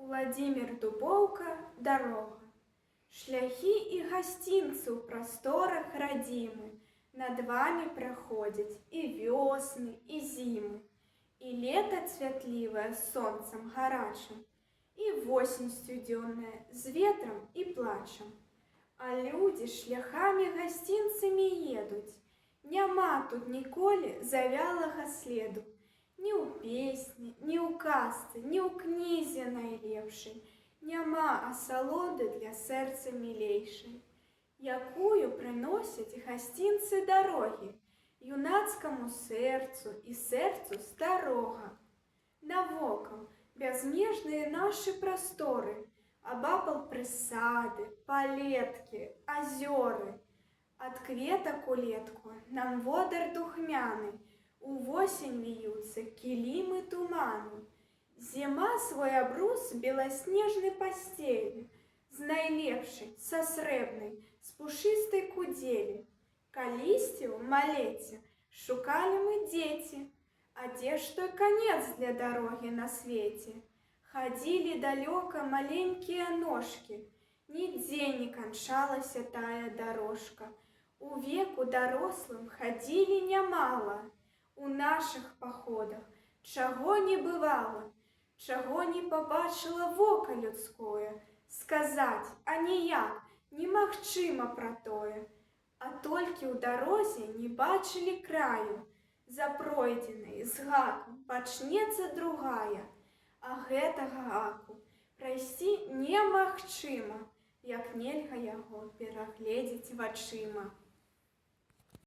Владимир Дубоўка, дарога. Шляхі і гасцінцы ў прасторах радзімы над вамі праходзяць і вёсны, і зімы, і лета цвятлівае з сонцам гарачым, і восень сцюдзённая з ветрам і плачам. А людзі шляхамі гасцінцамі едуць, няма тут ніколі завялага следу, ні ў песні, ні ў казцы, ні ў кнізе найлепшай, няма асалоды для сэрца мілейшай, якую прыносяць гасцінцы дарогі юнацкаму сэрцу і сэрцу старога. Навокал бязмежныя нашы прасторы, абапал прысады, палеткі, азёры. Ад кветак улетку нам водар духмяны, увосень віюцца кілімы туману. Зіма свой абрус беласнежнай пасцелі, з найлепшай, са срэбнай, з пушыстай кудзелі. Калісьці ў малеце шукалі мы дзеці, а дзе ж той канец для дарогі на свеце? Хадзілі далёка маленькія ножкі, нідзе не канчалася тая дарожка. У веку дарослым хадзілі нямала, у нашых паходах чаго не бывала, чаго не пабачыла вока людское, сказаць, а ніяк немагчыма пра тое. А толькі ў дарозе не бачылі краю, за пройдзенай з гакам пачнецца другая, а гэтага гаку прайсці немагчыма, як нельга яго перагледзець вачыма.